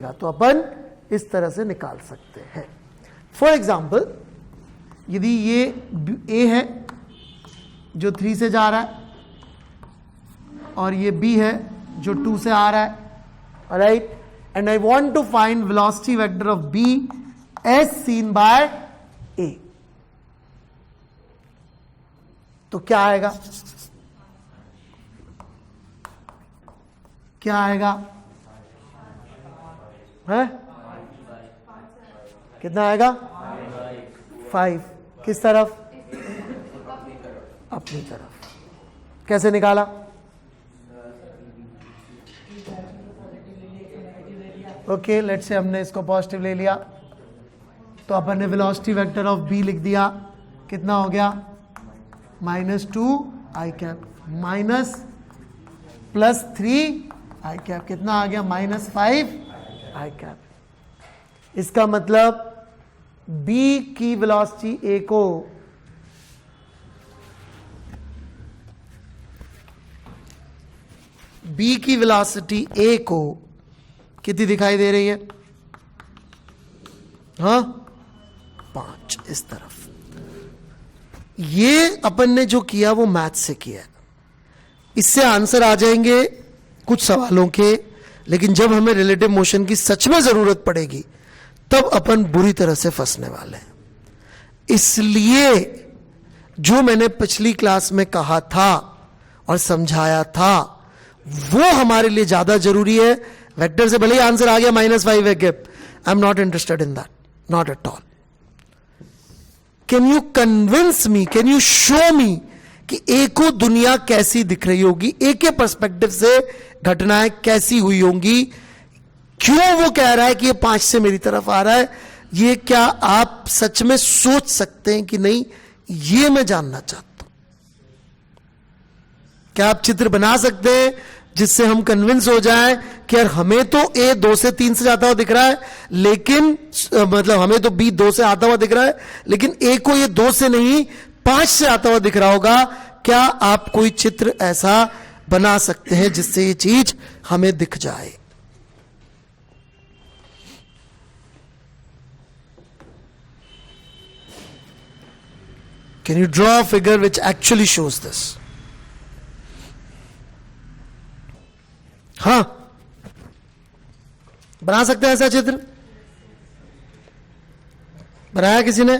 तो अपन इस तरह से निकाल सकते हैं। फॉर एग्जाम्पल, यदि ये ए है जो 3 से जा रहा है और ये बी है जो 2 से आ रहा है, right, and I want to find velocity vector of B as seen by A, तो क्या आएगा? क्या आएगा? है कितना आएगा? 5। किस तरफ? अपनी तरफ। कैसे निकाला? ओके, लेट्स से हमने इसको पॉजिटिव ले लिया तो अपन ने वेलोसिटी वेक्टर ऑफ बी लिख दिया। कितना हो गया? -2 आई कैप माइनस +3 आई कैप। कितना आ गया? -5 आई कैप। इसका मतलब B की वेलोसिटी A को कितनी दिखाई दे रही है? हाँ, 5 इस तरफ। ये अपन ने जो किया वो मैथ से किया। इससे आंसर आ जाएंगे कुछ सवालों के, लेकिन जब हमें रिलेटिव मोशन की सच में जरूरत पड़ेगी तब अपन बुरी तरह से फंसने वाले हैं। इसलिए जो मैंने पिछली क्लास में कहा था और समझाया था वो हमारे लिए ज्यादा जरूरी है। वेक्टर से भले ही आंसर आ गया -5 है gap, I am not interested in that, not at all. Can you convince me, can you show मी कि ए को दुनिया कैसी दिख रही होगी, ए के पर्सपेक्टिव से घटनाएं कैसी हुई होंगी, क्यों वो कह रहा है कि ये 5 से मेरी तरफ आ रहा है, ये क्या आप सच में सोच सकते हैं कि नहीं? ये मैं जानना चाहता हूं। क्या आप चित्र बना सकते हैं जिससे हम कन्विंस हो जाएं कि यार हमें तो ए 2 से 3 से जाता हुआ दिख रहा है, लेकिन मतलब हमें तो बी 2 से आता हुआ दिख रहा है, लेकिन ए को ये 2 से नहीं 5 से आता हुआ दिख रहा होगा। क्या आप कोई चित्र ऐसा बना सकते हैं जिससे ये चीज हमें दिख जाए? Can you draw a figure which actually shows this? हाँ, बना सकते हैं ऐसा चित्र? बनाया किसी ने?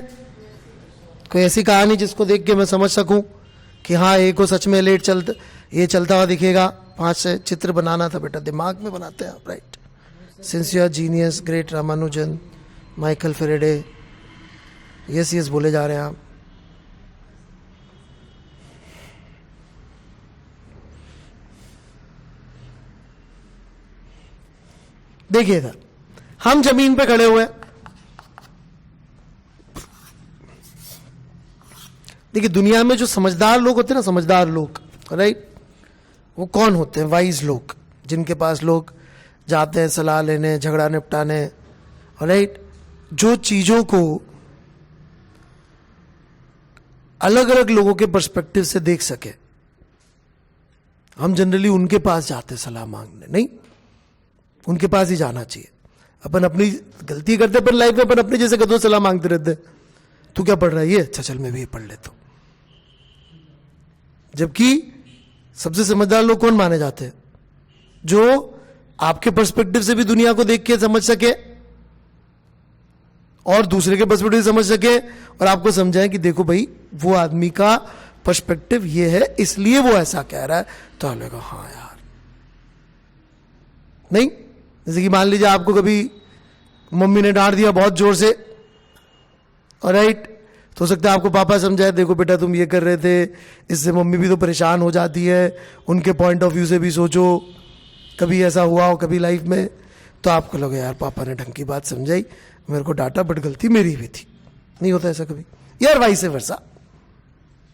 कोई ऐसी कहानी जिसको देख के मैं समझ सकूं कि हाँ ए को सच में ये चलता हुआ दिखेगा? 5 से चित्र बनाना था बेटा, दिमाग में बनाते हैं आप, right? Since you are genius, great Ramanujan, Michael Faraday, yes बोले जा रहे हैं आप। देखिए इधर हम जमीन पे खड़े हुए हैं। देखिए दुनिया में जो समझदार लोग होते हैं ना, समझदार लोग, राइट, वो कौन होते हैं? वाइज लोग, जिनके पास लोग जाते हैं सलाह लेने, झगड़ा निपटाने, राइट, जो चीजों को अलग अलग लोगों के पर्सपेक्टिव से देख सके। हम जनरली उनके पास जाते सलाह मांगने, नहीं, उनके पास ही जाना चाहिए। अपन अपनी गलती करते, अपन लाइफ में अपन अपने जैसे कदों सलाह मांगते रहते। तू क्या पढ़ रहा है? ये अच्छा, चल मैं भी ये पढ़ लेता हूं। जबकि सबसे समझदार लोग कौन माने जाते हैं? जो आपके पर्सपेक्टिव से भी दुनिया को देख के समझ सके और दूसरे के पर्सपेक्टिव से समझ सके और आपको समझाए कि देखो भाई वो आदमी का पर्सपेक्टिव ये है, इसलिए वो ऐसा कह रहा है। तो आप लोग हाँ यार, नहीं, जैसे कि मान लीजिए आपको कभी मम्मी ने डांट दिया बहुत जोर से, और राइट, तो हो सकता है आपको पापा समझाए, देखो बेटा तुम ये कर रहे थे, इससे मम्मी भी तो परेशान हो जाती है, उनके पॉइंट ऑफ व्यू से भी सोचो, कभी ऐसा हुआ हो कभी लाइफ में। तो आपको लगे यार पापा ने ढंग की बात समझाई, मेरे को डांटा, बट गलती मेरी भी थी। नहीं होता ऐसा कभी यार? Vice versa,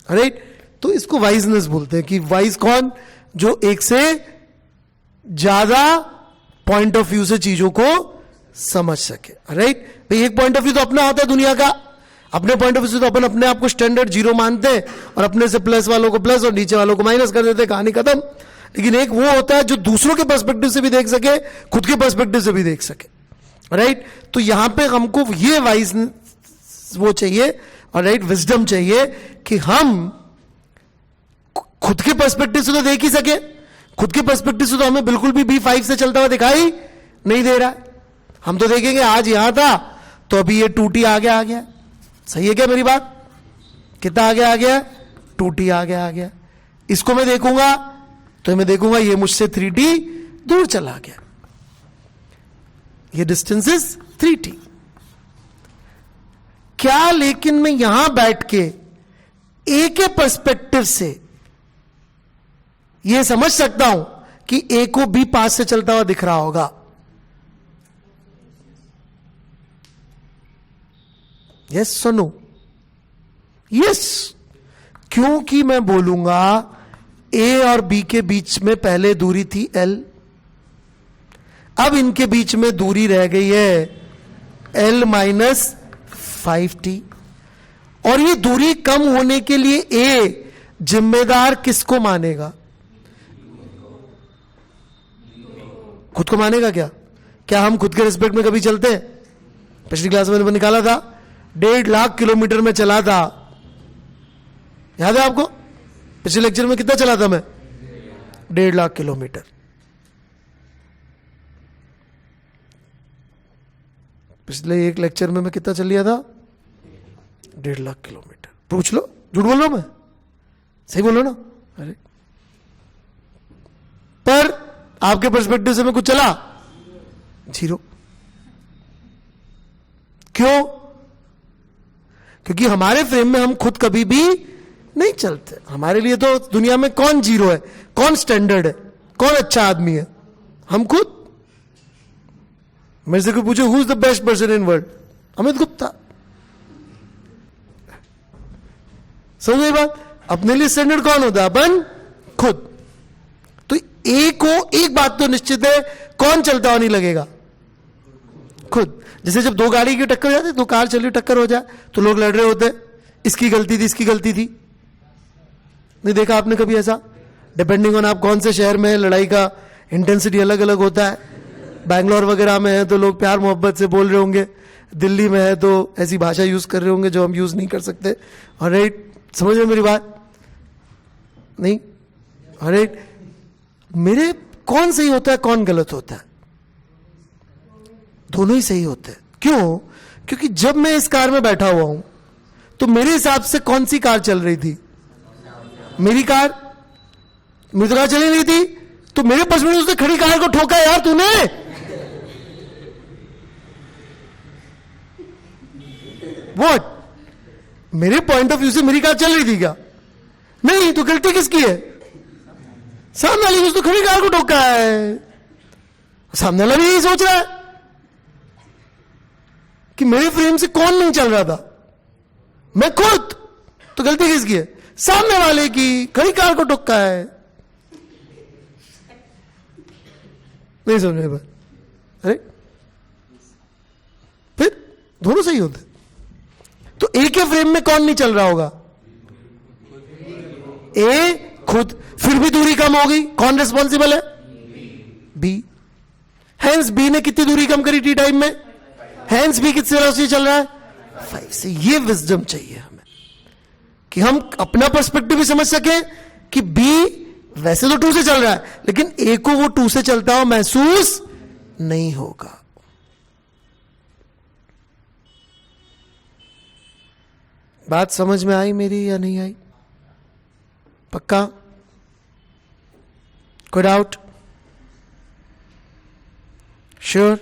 right. तो इसको वाइजनेस बोलते हैं कि वाइज कौन? जो एक से ज्यादा पॉइंट ऑफ व्यू से चीजों को समझ सके, राइट। भाई एक पॉइंट ऑफ व्यू तो अपना होता है दुनिया का, अपने पॉइंट ऑफ व्यू से तो अपन अपने आप को स्टैंडर्ड 0 मानते हैं और अपने से प्लस वालों को प्लस और नीचे वालों को माइनस कर देते हैं, कहानी खत्म। लेकिन एक वो होता है जो दूसरों के पर्सपेक्टिव से भी देख सके, खुद के पर्सपेक्टिव से भी देख सके। राइट? तो यहां पे हमको ये वाइज वो चाहिए और राइट विजडम चाहिए कि हम खुद के पर्सपेक्टिव से तो देख ही सके. खुद के पर्सपेक्टिव से तो हमें बिल्कुल भी B5 से चलता हुआ दिखाई नहीं दे रहा. हम तो देखेंगे आज यहां था तो अभी ये 2T आगे आ गया. सही है क्या मेरी बात? कितना आगे आ गया? 2T आगे आ गया. इसको मैं देखूंगा तो मैं देखूंगा ये मुझसे 3T दूर चला गया. ये डिस्टेंस इज 3T. क्या लेकिन मैं यहां बैठ के ए के पर्सपेक्टिव से यह समझ सकता हूं कि ए को बी पास से चलता हुआ दिख रहा होगा? यस सुनो. यस. क्योंकि मैं बोलूंगा ए और बी के बीच में पहले दूरी थी L. अब इनके बीच में दूरी रह गई है L माइनस 5T. और ये दूरी कम होने के लिए ए जिम्मेदार किसको मानेगा? खुद को मानेगा क्या? क्या हम खुद के रिस्पेक्ट में कभी चलते हैं? पिछली क्लास में मैंने निकाला था 1.5 लाख किलोमीटर में चला था. याद है आपको? पिछले लेक्चर में कितना चला था मैं? 1.5 लाख किलोमीटर. पिछले एक लेक्चर में मैं कितना चल लिया था? 1.5 लाख किलोमीटर. पूछ लो, झूठ बोल रहा हूं मैं? सही बोलो ना? अरे पर आपके पर्सपेक्टिव से मैं कुछ चला 0. क्यों? क्योंकि हमारे फ्रेम में हम खुद कभी भी नहीं चलते. हमारे लिए तो दुनिया में कौन 0 है, कौन स्टैंडर्ड है, कौन अच्छा आदमी है? हम खुद. मेरे से कोई पूछे who is the best person in world? Amit Gupta. समझ गई बात? अपने लिए स्टैंडर्ड कौन होता है? अपन खुद. तो ए को एक बात तो निश्चित है, कौन चलता हुआ नहीं लगेगा? खुद. जैसे जब दो गाड़ी की टक्कर हो जाती है, दो कार चली टक्कर हो जाए तो लोग लड़ रहे होते, इसकी गलती थी, इसकी गलती थी. नहीं देखा आपने कभी ऐसा? डिपेंडिंग ऑन आप कौन से शहर में है, लड़ाई का इंटेंसिटी अलग अलग होता है. बैंगलोर वगैरह में है तो लोग प्यार मोहब्बत से बोल रहे होंगे, दिल्ली में है तो ऐसी भाषा यूज कर रहे होंगे जो हम यूज नहीं कर सकते. और राइट, समझ रहे मेरी बात? नहीं? और राइट, मेरे कौन सही होता है, कौन गलत होता है? दोनों ही सही होते हैं. क्यों? क्योंकि जब मैं इस कार में बैठा हुआ हूं तो मेरे हिसाब से कौन सी कार चल रही थी? मेरी कार. मेरी तो कार चली रही थी, तो मेरे पास में उसने खड़ी कार को ठोका यार तूने. व्हाट? मेरे पॉइंट ऑफ व्यू से मेरी कार चल रही थी क्या? नहीं. तो गलती किसकी है? सामने वाली ने उसने खड़ी कार को ठोका है. सामने वाला भी यही सोच रहा है कि मेरे फ्रेम से कौन नहीं चल रहा था? मैं खुद. तो गलती किसकी है? सामने वाले की. खड़ी कार को ठोका है. नहीं समझ में बात? अरे फिर दोनों सही होते. तो ए के फ्रेम में कौन नहीं चल रहा होगा? ए खुद. फिर भी दूरी कम होगी. कौन रिस्पॉन्सिबल है? बी. हैंस बी ने कितनी दूरी कम करी टी टाइम में? हैंस बी कितने वेलोसिटी चल रहा है? 5 से. ये विजडम चाहिए हमें कि हम अपना पर्सपेक्टिव भी समझ सके कि बी वैसे तो 2 से चल रहा है लेकिन ए को वो 2 से चलता हुआ महसूस नहीं होगा. बात समझ में आई मेरी या नहीं आई? पक्का? कोई डाउट? श्योर?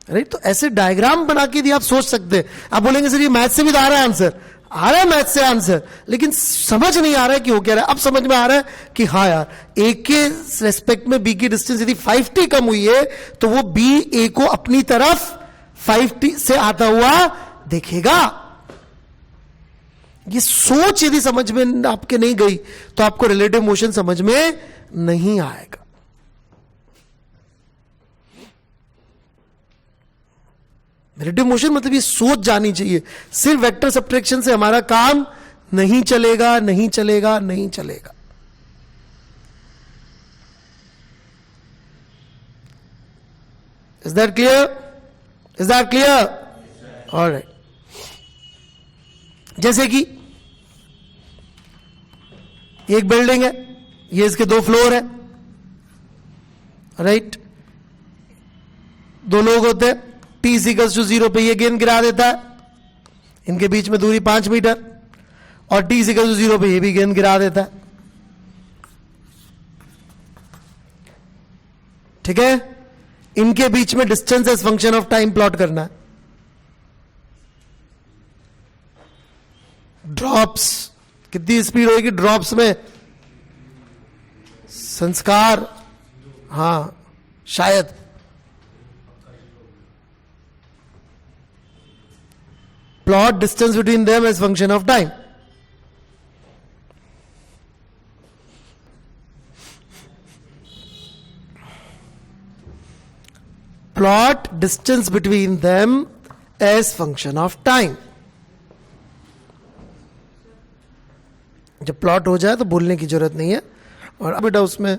अरे तो ऐसे डायग्राम बना के भी आप सोच सकते हैं. आप बोलेंगे सर ये मैथ से भी तो आ रहा है आंसर. आ रहा है मैथ से आंसर, लेकिन समझ नहीं आ रहा है कि हो क्या रहा है. अब समझ में आ रहा है कि हाँ यार, ए के रेस्पेक्ट में बी की डिस्टेंस यदि 5T कम हुई है तो वो बी ए को अपनी तरफ 5T से आता हुआ देखेगा. ये सोच यदि समझ में आपके नहीं गई तो आपको रिलेटिव मोशन समझ में नहीं आएगा. रिलेटिव मोशन मतलब ये सोच जानी चाहिए. सिर्फ वेक्टर सब्ट्रैक्शन से हमारा काम नहीं चलेगा, नहीं चलेगा, नहीं चलेगा. Is that clear? Is that clear? Alright. जैसे कि एक बिल्डिंग है, ये इसके 2 फ्लोर है, राइट. 2 लोग होते हैं, t = 0 पे ये गेंद गिरा देता है, इनके बीच में दूरी 5 मीटर, और t = 0 पे ये भी गेंद गिरा देता है. ठीक है. इनके बीच में distance as function of time plot करना है. ड्रॉप्स, कितनी स्पीड होगी ड्रॉप्स में? संस्कार, हां शायद. Plot distance between them as function of time. Plot distance between them as function of time. जब प्लॉट हो जाए तो बोलने की जरूरत नहीं है. और अब बेटा उसमें